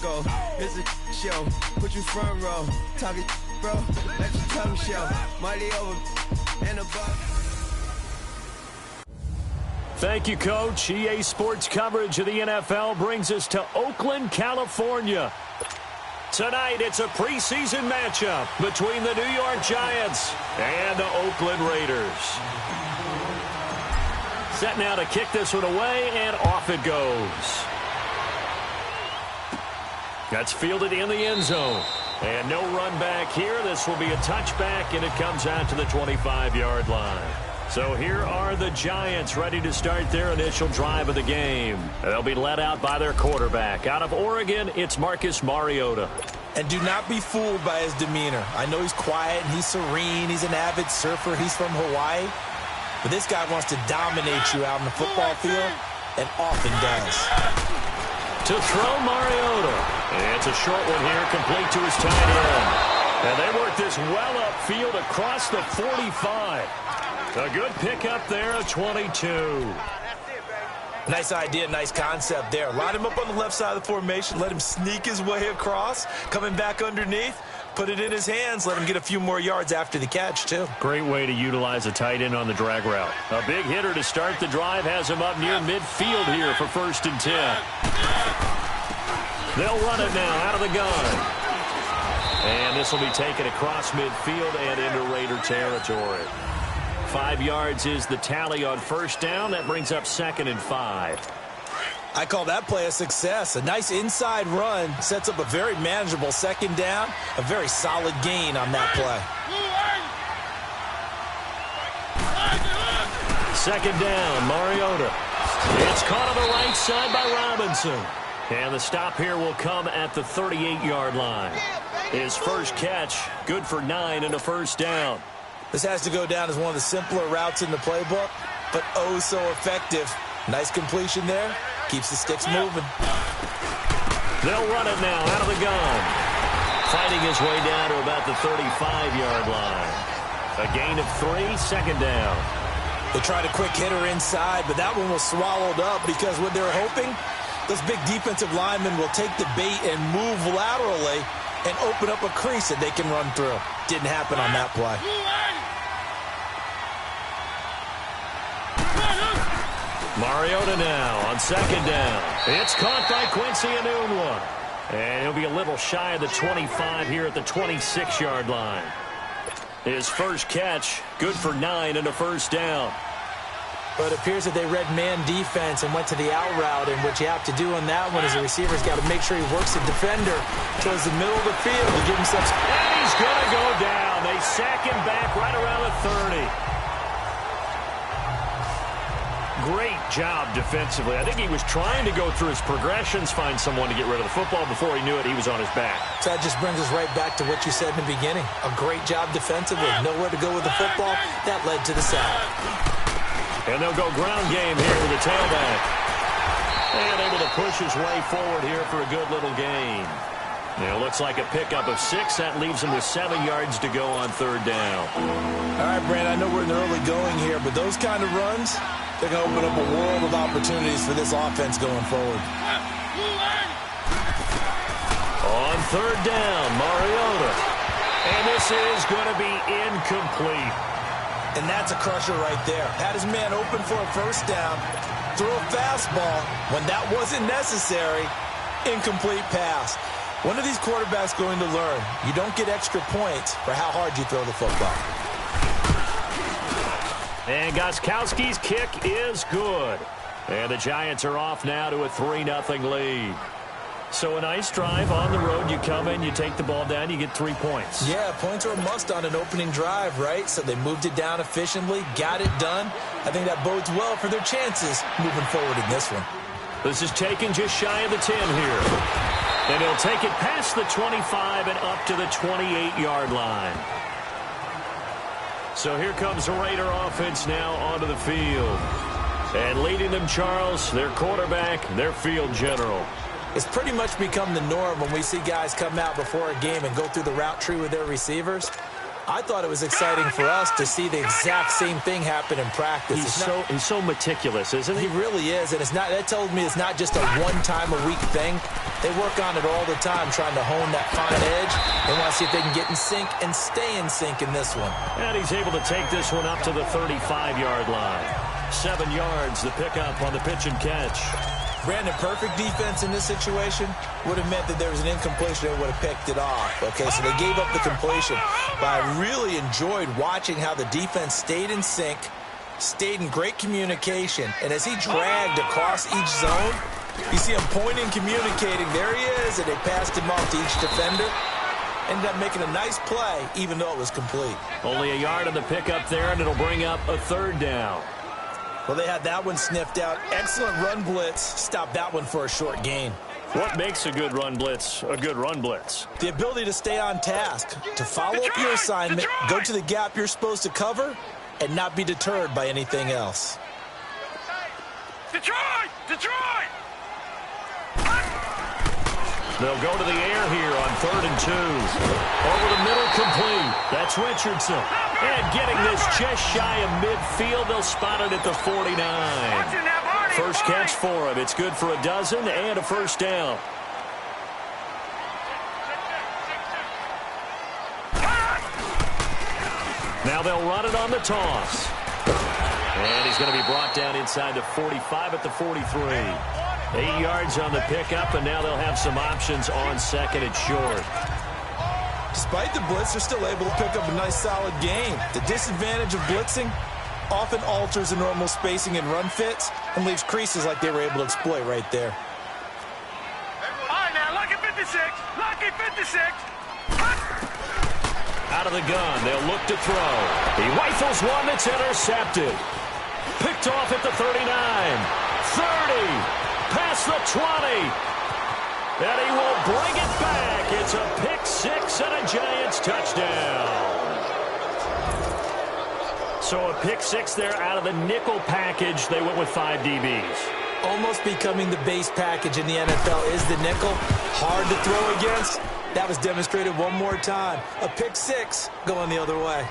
go. It's a show. Put you front row. Talking bro. Let your tongue show. Mighty over and above. Thank you, Coach. EA Sports coverage of the NFL brings us to Oakland, California. Tonight, it's a preseason matchup between the New York Giants and the Oakland Raiders. Set now to kick this one away, and off it goes. That's fielded in the end zone. And no run back here. This will be a touchback, and it comes out to the 25-yard line. So here are the Giants ready to start their initial drive of the game. They'll be led out by their quarterback. Out of Oregon, it's Marcus Mariota. And do not be fooled by his demeanor. I know he's quiet and he's serene. He's an avid surfer. He's from Hawaii. But this guy wants to dominate you out in the football field, and often does. To throw Mariota. And it's a short one here, complete to his tight end. And they work this well upfield across the 45. A good pickup there, a 22. Nice idea, nice concept there. Line him up on the left side of the formation, let him sneak his way across, coming back underneath, put it in his hands, let him get a few more yards after the catch, too. Great way to utilize a tight end on the drag route. A big hitter to start the drive has him up near midfield here for 1st and 10. They'll run it now out of the gun. And this will be taken across midfield and into Raider territory. 5 yards is the tally on 1st down. That brings up 2nd and 5. I call that play a success. A nice inside run sets up a very manageable 2nd down. A very solid gain on that play. 2nd down, Mariota. It's caught on the right side by Robinson. And the stop here will come at the 38-yard line. His first catch, good for 9 and a 1st down. This has to go down as one of the simpler routes in the playbook, but oh so effective. Nice completion there. Keeps the sticks moving. They'll run it now out of the gun. Fighting his way down to about the 35-yard line. A gain of 3, 2nd down. They tried a quick hitter inside, but that one was swallowed up because what they're hoping, those big defensive linemen will take the bait and move laterally and open up a crease that they can run through. Didn't happen on that play. Mariota now on 2nd down. It's caught by Quincy Enunwa. And he'll be a little shy of the 25 here at the 26-yard line. His first catch, good for 9 and a 1st down. But it appears that they read man defense and went to the out route, and what you have to do on that one is the receiver's got to make sure he works the defender towards the middle of the field to give himself. And he's going to go down. They sack him back right around the 30. Great job defensively. I think he was trying to go through his progressions, find someone to get rid of the football. Before he knew it, he was on his back. So that just brings us right back to what you said in the beginning. A great job defensively. Nowhere to go with the football. That led to the sack. And they'll go ground game here with the tailback. And able to push his way forward here for a good little gain. It looks like a pickup of 6. That leaves him with 7 yards to go on 3rd down. All right, Brand, I know we're in the early going here, but those kind of runs, they're going to open up a world of opportunities for this offense going forward. On 3rd down, Mariota. And this is going to be incomplete. And that's a crusher right there. Had his man open for a 1st down, threw a fastball when that wasn't necessary, incomplete pass. When are these quarterbacks going to learn? You don't get extra points for how hard you throw the football. And Gostkowski's kick is good. And the Giants are off now to a 3-0 lead. So a nice drive on the road. You come in, you take the ball down, you get 3 points. Yeah, points are a must on an opening drive, right? So they moved it down efficiently, got it done. I think that bodes well for their chances moving forward in this one. This is taken just shy of the 10 here. And he'll take it past the 25 and up to the 28-yard line. So here comes the Raider offense now onto the field. And leading them, Charles, their quarterback, their field general. It's pretty much become the norm when we see guys come out before a game and go through the route tree with their receivers. I thought it was exciting for us to see the exact same thing happen in practice. He's so meticulous, isn't he? He really is, and it's not. That tells me it's not just a one-time-a-week thing. They work on it all the time, trying to hone that fine edge. They want to see if they can get in sync and stay in sync in this one. And he's able to take this one up to the 35-yard line. 7 yards, the pickup on the pitch and catch. Brandon, perfect defense in this situation would have meant that there was an incompletion. They would have picked it off. Okay, so they gave up the completion. But I really enjoyed watching how the defense stayed in sync, stayed in great communication. And as he dragged across each zone, you see him pointing, communicating. There he is, and they passed him off to each defender. Ended up making a nice play, even though it was complete. Only a yard on the pickup there, and it'll bring up a 3rd down. Well, they had that one sniffed out. Excellent run blitz. Stopped that one for a short gain. What makes a good run blitz a good run blitz? The ability to stay on task, to follow up your assignment, go to the gap you're supposed to cover, and not be deterred by anything else. Detroit! Detroit! They'll go to the air here on 3rd and 2. Over the middle, complete. That's Richardson. And getting this just shy of midfield, they'll spot it at the 49. First catch for him. It's good for a dozen and a 1st down. Now they'll run it on the toss. And he's going to be brought down inside the 45 at the 43. 8 yards on the pickup, and now they'll have some options on 2nd and short. Despite the blitz, they're still able to pick up a nice, solid gain. The disadvantage of blitzing often alters the normal spacing and run fits and leaves creases like they were able to exploit right there. All right, now, lucky 56. Lucky 56. Out of the gun, they'll look to throw. He rifles one that's intercepted. Picked off at the 39. 30. Past the 20. And he will bring it back. It's a pick 6 and a Giants touchdown. So a pick 6 there out of the nickel package. They went with 5 DBs. Almost becoming the base package in the NFL is the nickel. Hard to throw against. That was demonstrated one more time. A pick 6 going the other way.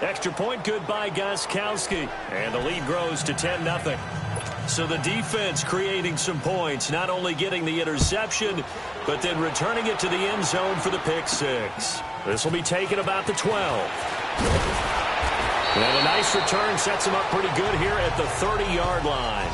Extra point good by Gostkowski. And the lead grows to 10-0. So the defense creating some points, not only getting the interception, but then returning it to the end zone for the pick 6. This will be taken about the 12. And a nice return sets him up pretty good here at the 30-yard line.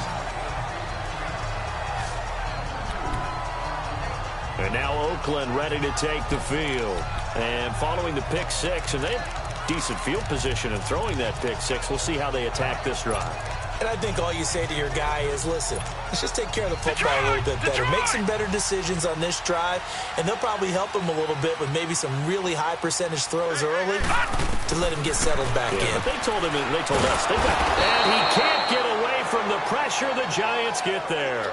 And now Oakland ready to take the field. And following the pick 6, and they have decent field position in throwing that pick 6. We'll see how they attack this drive. And I think all you say to your guy is, listen, let's just take care of the football a little bit better. Make some better decisions on this drive, and they'll probably help him a little bit with maybe some really high percentage throws early to let him get settled back in. But they told him, and they told us, and he can't get away from the pressure. The Giants get there.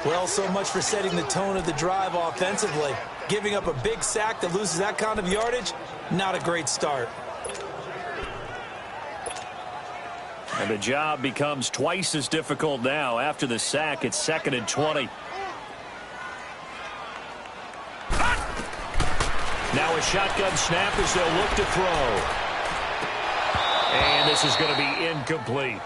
Well, so much for setting the tone of the drive offensively. Giving up a big sack that loses that kind of yardage, not a great start. And the job becomes twice as difficult now. After the sack, it's 2nd and 20. Now a shotgun snap as they'll look to throw. And this is going to be incomplete.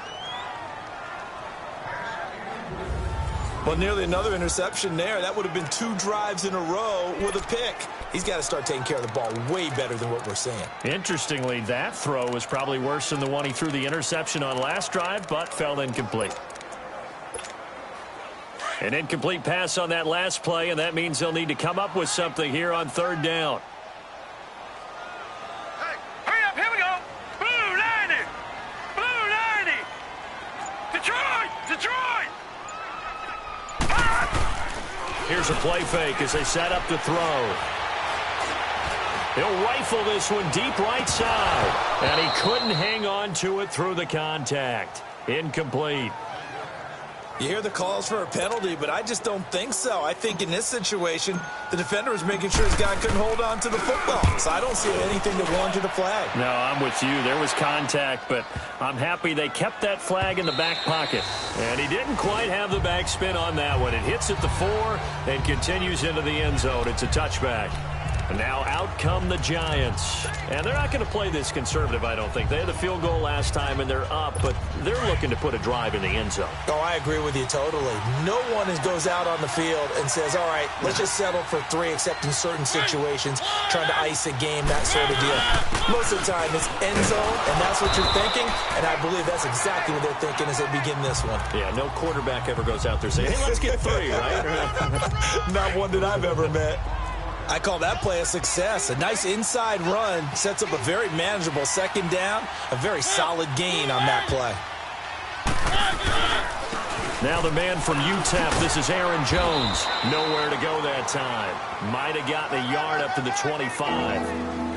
Well, nearly another interception there. That would have been 2 drives in a row with a pick. He's got to start taking care of the ball way better than what we're seeing. Interestingly, that throw was probably worse than the one he threw the interception on last drive, but fell incomplete. An incomplete pass on that last play, and that means they'll need to come up with something here on 3rd down. Hey, hurry up, here we go. Blue 90. Blue 90. Detroit, Detroit. Here's a play fake as they set up to throw. He'll rifle this one deep right side. And he couldn't hang on to it through the contact. Incomplete. You hear the calls for a penalty, but I just don't think so. I think in this situation, the defender was making sure his guy couldn't hold on to the football. So I don't see anything that warranted a flag. No, I'm with you. There was contact, but I'm happy they kept that flag in the back pocket. And he didn't quite have the backspin on that one. It hits at the 4 and continues into the end zone. It's a touchback. And now out come the Giants. And they're not going to play this conservative, I don't think. They had the field goal last time, and they're up, but they're looking to put a drive in the end zone. Oh, I agree with you totally. No one goes out on the field and says, all right, let's just settle for 3, except in certain situations, trying to ice a game, that sort of deal. Most of the time, it's end zone, and that's what you're thinking, and I believe that's exactly what they're thinking as they begin this one. Yeah, no quarterback ever goes out there saying, hey, let's get 3, right? Not one that I've ever met. I call that play a success. A nice inside run sets up a very manageable second down, a very solid gain on that play. Now the man from UTEP, this is Aaron Jones. Nowhere to go that time. Might have gotten a yard up to the 25.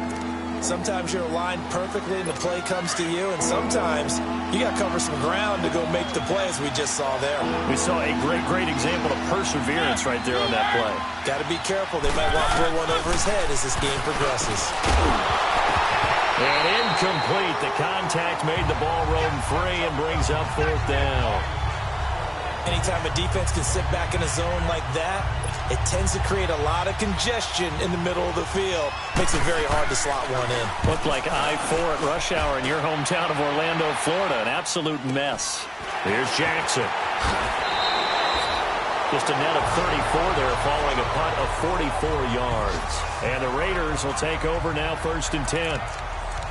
Sometimes you're aligned perfectly and the play comes to you, and sometimes you got to cover some ground to go make the play, as we just saw there. We saw a great example of perseverance right there on that play. Got to be careful. They might want to throw one over his head as this game progresses. And incomplete. The contact made the ball roam free and brings up 4th down. Anytime a defense can sit back in a zone like that, it tends to create a lot of congestion in the middle of the field. Makes it very hard to slot one in. Looked like I-4 at rush hour in your hometown of Orlando, Florida. An absolute mess. Here's Jackson. Just a net of 34 there, following a punt of 44 yards. And the Raiders will take over now, 1st and 10.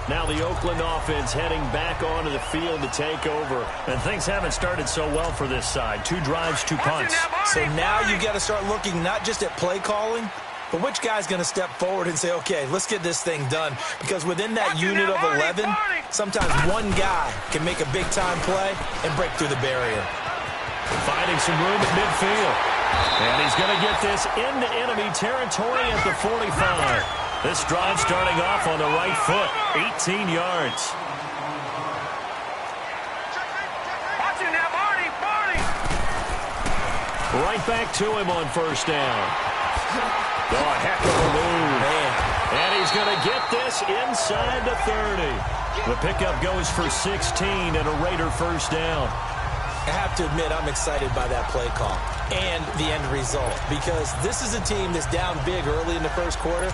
Now the Oakland offense heading back onto the field to take over. And things haven't started so well for this side. 2 drives, 2 punts. So now you got to start looking not just at play calling, but which guy's going to step forward and say, okay, let's get this thing done. Because within that unit of 11, sometimes one guy can make a big-time play and break through the barrier. Finding some room at midfield. And he's going to get this into enemy territory at the 45. This drive starting off on the right foot, 18 yards. Right back to him on 1st down. Oh, a heck of a move. Man. And he's going to get this inside the 30. The pickup goes for 16 and a Raider 1st down. I have to admit, I'm excited by that play call and the end result, because this is a team that's down big early in the 1st quarter.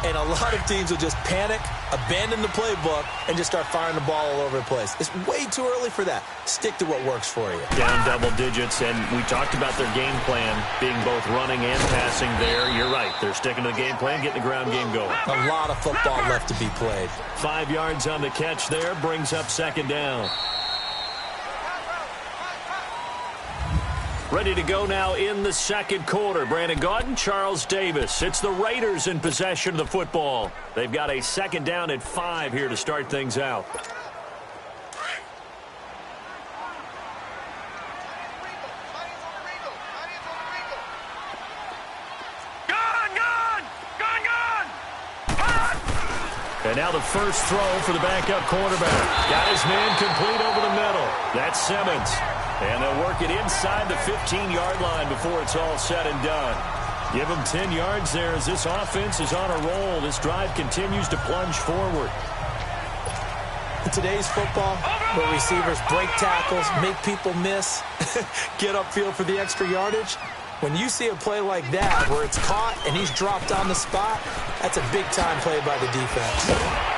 And a lot of teams will just panic, abandon the playbook, and just start firing the ball all over the place. It's way too early for that. Stick to what works for you. Down double digits, and we talked about their game plan being both running and passing there. You're right. They're sticking to the game plan, getting the ground game going. A lot of football left to be played. 5 yards on the catch there, brings up 2nd down. Ready to go now in the 2nd quarter. Brandon Gaudin, Charles Davis. It's the Raiders in possession of the football. They've got a 2nd down at 5 here to start things out. And now the first throw for the backup quarterback. Got his man complete over the middle. That's Simmons. And they'll work it inside the 15-yard line before it's all said and done. Give them 10 yards there as this offense is on a roll. This drive continues to plunge forward. In today's football, where receivers break tackles, make people miss, get upfield for the extra yardage, when you see a play like that where it's caught and he's dropped on the spot, that's a big-time play by the defense.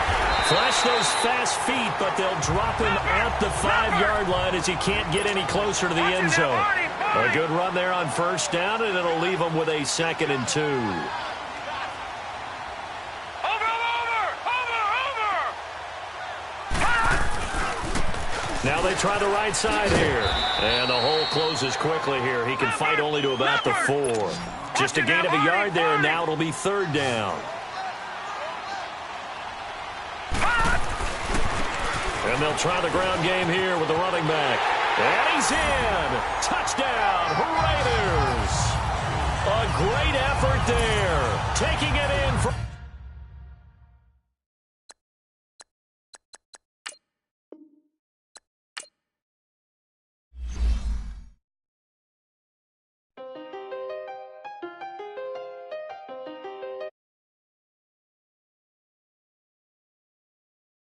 Flash those fast feet, but they'll drop him at the 5-yard line as he can't get any closer to the end zone. A good run there on 1st down, and it'll leave him with a 2nd and 2. Now they try the right side here. And the hole closes quickly here. He can fight only to about the 4. Just a gain of a yard there, and now it'll be 3rd down. And they'll try the ground game here with the running back. And he's in. Touchdown, Raiders. A great effort there. Taking it